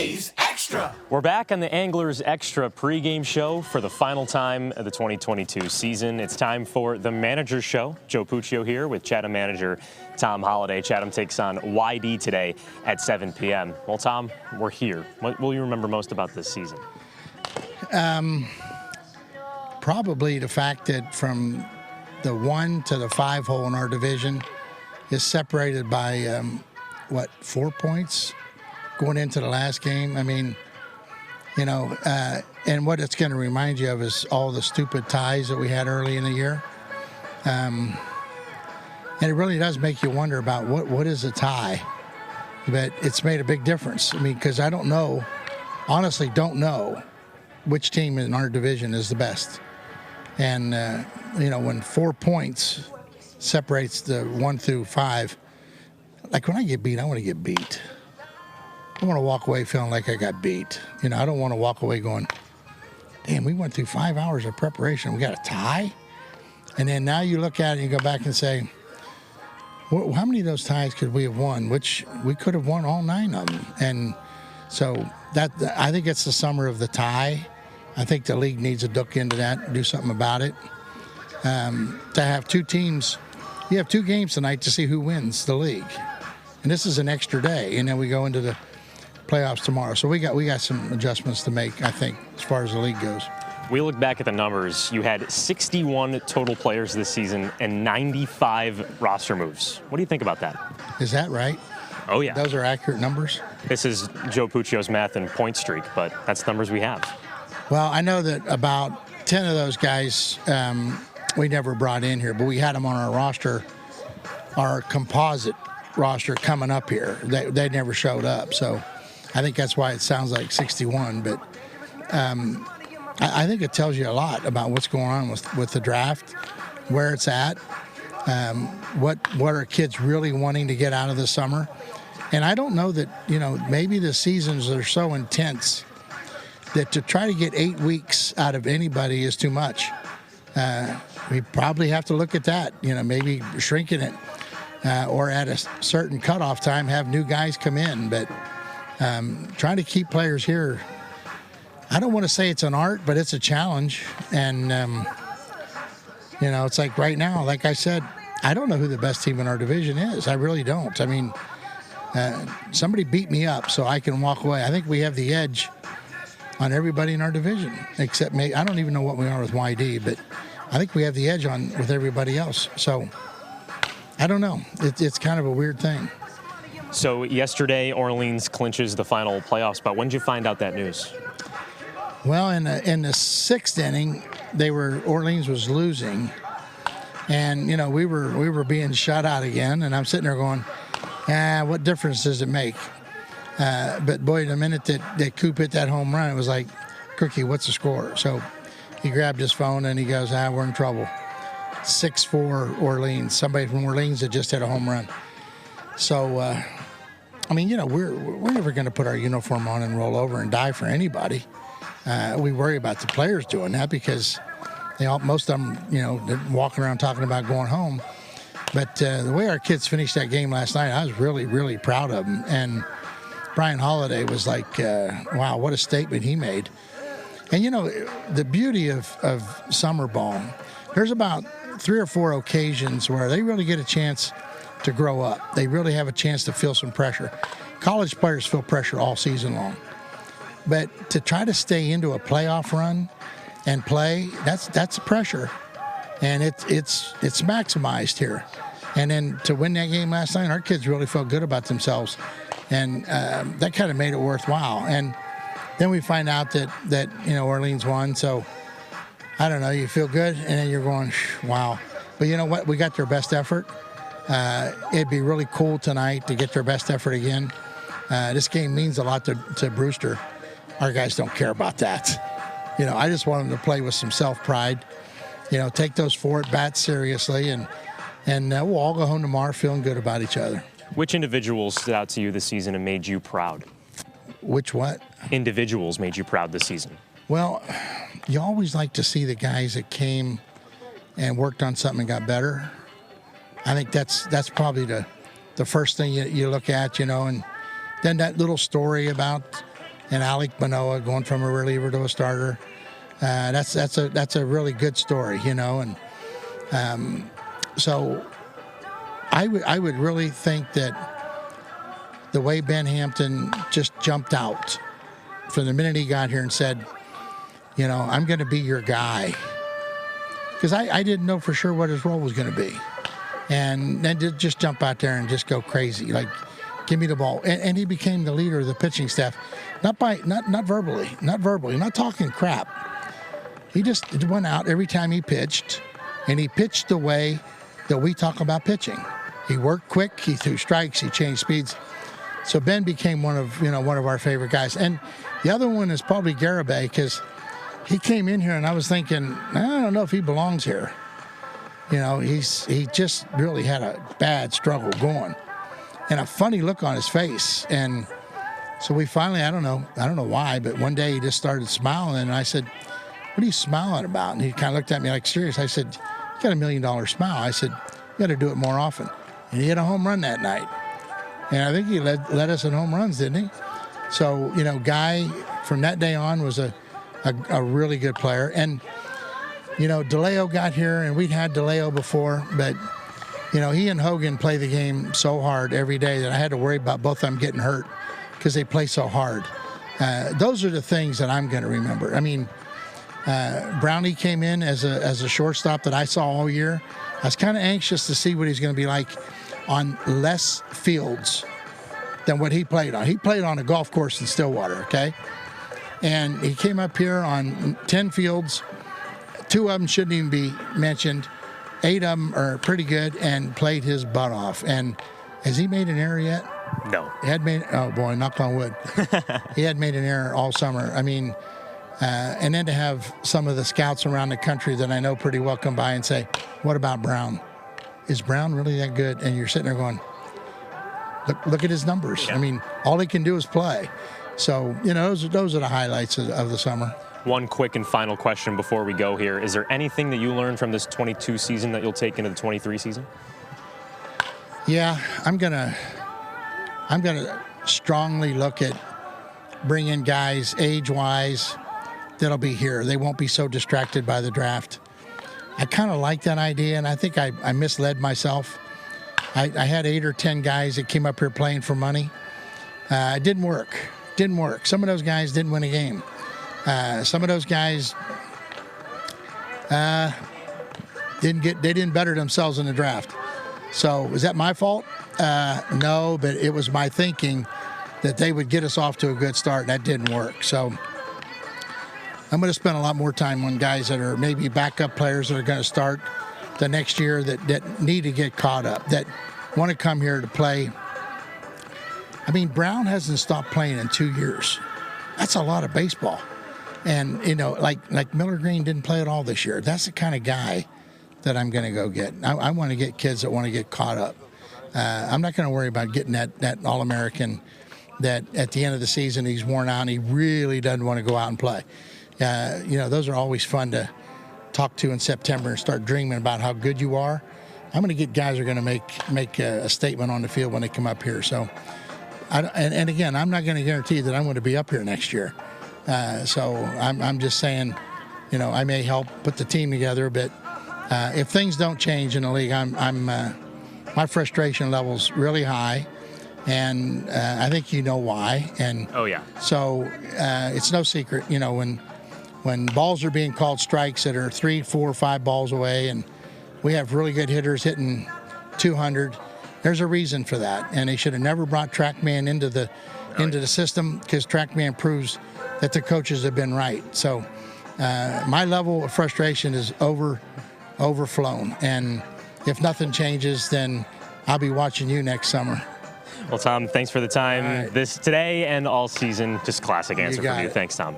A's Extra. We're back on the Anglers Extra pregame show for the final time of the 2022 season. It's time for the Manager's Show. Joe Puccio here with Chatham manager Tom Holliday. Chatham takes on YD today at 7 p.m. Well, Tom, we're here. What will you remember most about this season? Probably the fact that from the 1 to the 5 hole in our division is separated by, 4 points going into the last game. I mean, and what it's going to remind you of is all the stupid ties that we had early in the year. And it really does make you wonder about what is a tie. But it's made a big difference. I mean, because I honestly don't know which team in our division is the best. And, when 4 points separates the 1 through 5, like when I get beat, I want to get beat. I want to walk away feeling like I got beat. I don't want to walk away going, damn, we went through 5 hours of preparation. We got a tie? And then now you look at it and you go back and say, well, how many of those ties could we have won? Which we could have won all 9 of them. And so I think it's the summer of the tie. I think the league needs to look into that and do something about it. To have 2 teams, you have 2 games tonight to see who wins the league. And this is an extra day, and then we go into the playoffs tomorrow. So we got some adjustments to make, I think, as far as the league goes. We look back at the numbers. You had 61 total players this season and 95 roster moves. What do you think about that? Is that right? Oh, yeah. Those are accurate numbers? This is Joe Puccio's math and point streak, but that's the numbers we have. Well, I know that about 10 of those guys we never brought in here, but we had them on our roster, our composite roster coming up here. They never showed up, so I think that's why it sounds like 61. But I think it tells you a lot about what's going on with the draft, where it's at, what are kids really wanting to get out of the summer. And I don't know that, maybe the seasons are so intense that to try to get 8 weeks out of anybody is too much. We probably have to look at that, maybe shrinking it. Or at a certain cutoff time, have new guys come in. But trying to keep players here, I don't want to say it's an art, but it's a challenge. And, it's like right now, like I said, I don't know who the best team in our division is. I really don't. I mean, somebody beat me up so I can walk away. I think we have the edge on everybody in our division, except me. I don't even know what we are with YD, but I think we have the edge with everybody else. So I don't know. It's kind of a weird thing. So yesterday, Orleans clinches the final playoff spot. When did you find out that news? Well, in the 6th inning, Orleans was losing, and we were being shut out again. And I'm sitting there going, what difference does it make? But boy, the minute that Coop hit that home run, it was like, Cookie, what's the score? So he grabbed his phone and he goes, we're in trouble. 6-4 Orleans. Somebody from Orleans that just hit a home run. So, we're never going to put our uniform on and roll over and die for anybody. We worry about the players doing that because most of them, they're walking around talking about going home. But the way our kids finished that game last night, I was really, really proud of them. And Brian Holiday was like, wow, what a statement he made. And, the beauty of summer ball, there's about 3 or 4 occasions where they really get a chance to grow up. They really have a chance to feel some pressure. College players feel pressure all season long. But to try to stay into a playoff run and play, that's pressure. And it's maximized here. And then to win that game last night, our kids really felt good about themselves. And that kind of made it worthwhile. And then we find out that Orleans won. So I don't know, you feel good, and then you're going, wow. But you know what? We got their best effort. It'd be really cool tonight to get their best effort again. This game means a lot to Brewster. Our guys don't care about that. I just want them to play with some self-pride. Take those 4 at-bats seriously, and we'll all go home tomorrow feeling good about each other. Which individuals stood out to you this season and made you proud? Which what? Individuals made you proud this season. Well, you always like to see the guys that came and worked on something and got better. I think that's probably the first thing you look at, and then that little story about and Alec Manoa going from a reliever to a starter. That's a really good story, you know. And so I would really think that the way Ben Hampton just jumped out from the minute he got here and said, you know, I'm going to be your guy. Because I didn't know for sure what his role was going to be. And then to just jump out there and just go crazy, like, give me the ball. And he became the leader of the pitching staff, not verbally, not talking crap. He just went out every time he pitched, and he pitched the way that we talk about pitching. He worked quick, he threw strikes, he changed speeds. So Ben became one of our favorite guys. And the other one is probably Garibay, because he came in here and I was thinking, I don't know if he belongs here. You know, he just really had a bad struggle going, and a funny look on his face. And so we finally, I don't know why, but one day he just started smiling, and I said, what are you smiling about? And he kind of looked at me like, serious. I said, you got $1 million smile. I said, you got to do it more often. And he hit a home run that night. And I think he led us in home runs, didn't he? So, you know, Guy, from that day on, was a really good player. And, you know, DeLeo got here, and we'd had DeLeo before, but, you know, he and Hogan play the game so hard every day that I had to worry about both of them getting hurt because they play so hard. Those are the things that I'm going to remember. I mean, Brownie came in as a shortstop that I saw all year. I was kind of anxious to see what he's going to be like on less fields than what he played on. He played on a golf course in Stillwater, okay? And he came up here on 10 fields. 2 of them shouldn't even be mentioned. 8 of them are pretty good, and played his butt off. And has he made an error yet? No. He had made, oh boy, knock on wood. He had made an error all summer. I mean, and then to have some of the scouts around the country that I know pretty well come by and say, what about Brown? Is Brown really that good? And you're sitting there going, look at his numbers. Yeah. I mean, all he can do is play. So, you know, those are the highlights of the summer. One quick and final question before we go here. Is there anything that you learned from this 22 season that you'll take into the 23 season? Yeah, I'm gonna strongly look at bringing guys age-wise that'll be here. They won't be so distracted by the draft. I kind of like that idea, and I think I misled myself. I had 8 or 10 guys that came up here playing for money. It didn't work. Some of those guys didn't win a game. Some of those guys didn't better themselves in the draft. So is that my fault? No, but it was my thinking that they would get us off to a good start, and that didn't work. So I'm going to spend a lot more time on guys that are maybe backup players that are going to start the next year that need to get caught up, that want to come here to play. I mean, Brown hasn't stopped playing in 2 years. That's a lot of baseball. And, you know, like Miller Green didn't play at all this year. That's the kind of guy that I'm going to go get. I want to get kids that want to get caught up. I'm not going to worry about getting that All-American that at the end of the season he's worn out and he really doesn't want to go out and play. You know, those are always fun to talk to in September and start dreaming about how good you are. I'm going to get guys who are going to make a statement on the field when they come up here. So, and again, I'm not going to guarantee that I'm going to be up here next year. So I'm just saying, you know, I may help put the team together, but if things don't change in the league, my frustration level's really high, and I think you know why. And oh yeah. So it's no secret, you know, when balls are being called strikes that are 3, 4, 5 balls away, and we have really good hitters hitting 200. There's a reason for that, and they should have never brought TrackMan into the system, because TrackMan proves that the coaches have been right. So my level of frustration is overflown, and if nothing changes, then I'll be watching you next summer. Well, Tom, thanks for the time right. today and all season. Just classic answer from you. It. Thanks, Tom.